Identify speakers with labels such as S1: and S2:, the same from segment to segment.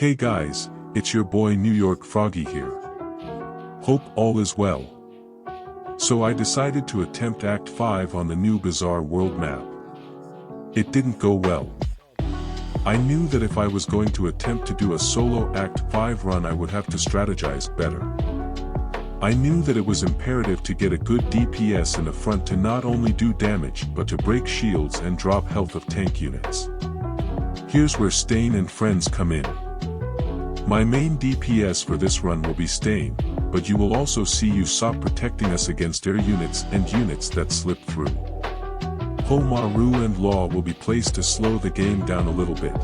S1: Hey guys, it's your boy New York Froggy here. Hope all is well. So I decided to attempt Act 5 on the new Bizarre World map. It didn't go well. I knew that if I was going to attempt to do a solo Act 5 run I would have to strategize better. I knew that it was imperative to get a good DPS in the front to not only do damage but to break shields and drop health of tank units. Here's where Stain and friends come in. My main DPS for this run will be Stain, but you will also see Usopp protecting us against air units and units that slip through. Homaru and Law will be placed to slow the game down a little bit.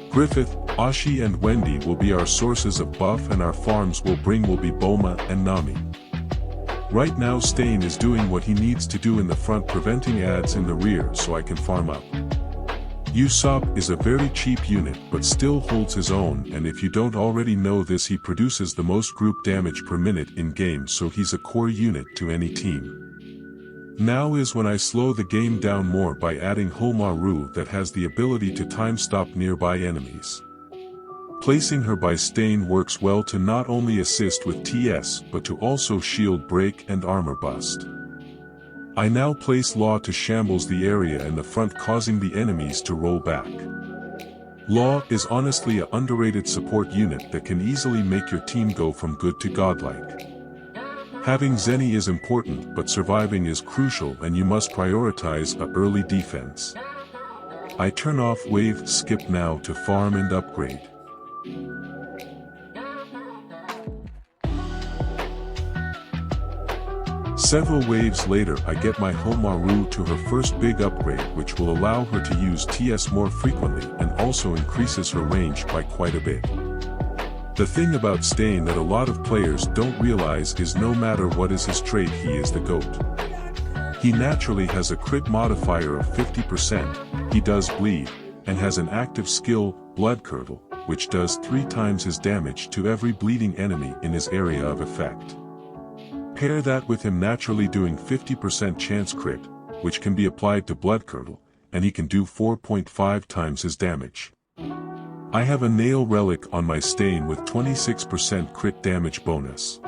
S1: Griffith, Ashi and Wendy will be our sources of buff and our farms will be Boma and Nami. Right now Stain is doing what he needs to do in the front, preventing ads in the rear so I can farm up. Usopp is a very cheap unit but still holds his own, and if you don't already know this, he produces the most group damage per minute in game, so he's a core unit to any team. Now is when I slow the game down more by adding Homaru that has the ability to time stop nearby enemies. Placing her by Stain works well to not only assist with TS but to also shield break and armor bust. I now place Law to shambles the area in the front, causing the enemies to roll back. Law is honestly an underrated support unit that can easily make your team go from good to godlike. Having Zenny is important, but surviving is crucial and you must prioritize a early defense. I turn off wave skip now to farm and upgrade. Several waves later I get my Homaru to her first big upgrade, which will allow her to use TS more frequently and also increases her range by quite a bit. The thing about Stain that a lot of players don't realize is no matter what is his trait, he is the GOAT. He naturally has a crit modifier of 50%, he does bleed, and has an active skill, Blood Curdle, which does 3 times his damage to every bleeding enemy in his area of effect. Pair that with him naturally doing 50% chance crit, which can be applied to Blood Curdle, and he can do 4.5 times his damage. I have a Nail Relic on my Stain with 26% crit damage bonus.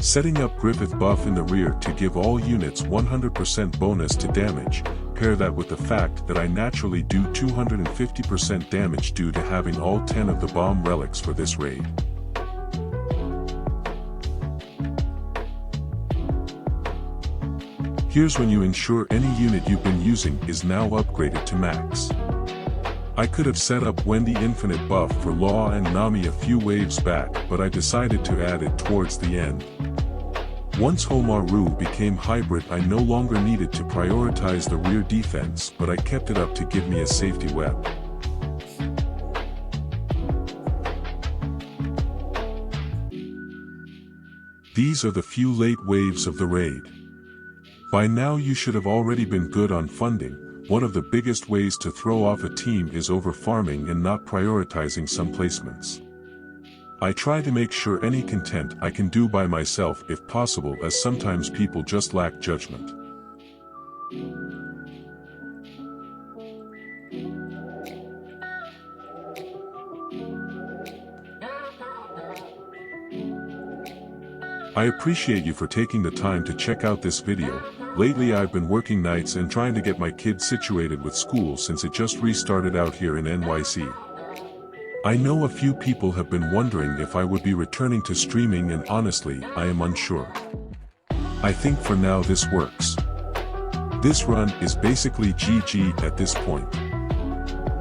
S1: Setting up Griffith buff in the rear to give all units 100% bonus to damage, pair that with the fact that I naturally do 250% damage due to having all 10 of the bomb relics for this raid. Here's when you ensure any unit you've been using is now upgraded to max. I could have set up Wendy infinite buff for Law and Nami a few waves back, but I decided to add it towards the end. Once Homaru became hybrid I no longer needed to prioritize the rear defense, but I kept it up to give me a safety web. These are the few late waves of the raid. By now you should have already been good on funding. One of the biggest ways to throw off a team is over farming and not prioritizing some placements. I try to make sure any content I can do by myself if possible, as sometimes people just lack judgment. I appreciate you for taking the time to check out this video. Lately I've been working nights and trying to get my kids situated with school since it just restarted out here in NYC. I know a few people have been wondering if I would be returning to streaming, and honestly, I am unsure. I think for now this works. This run is basically GG at this point.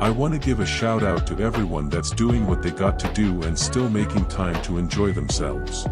S1: I want to give a shout out to everyone that's doing what they got to do and still making time to enjoy themselves.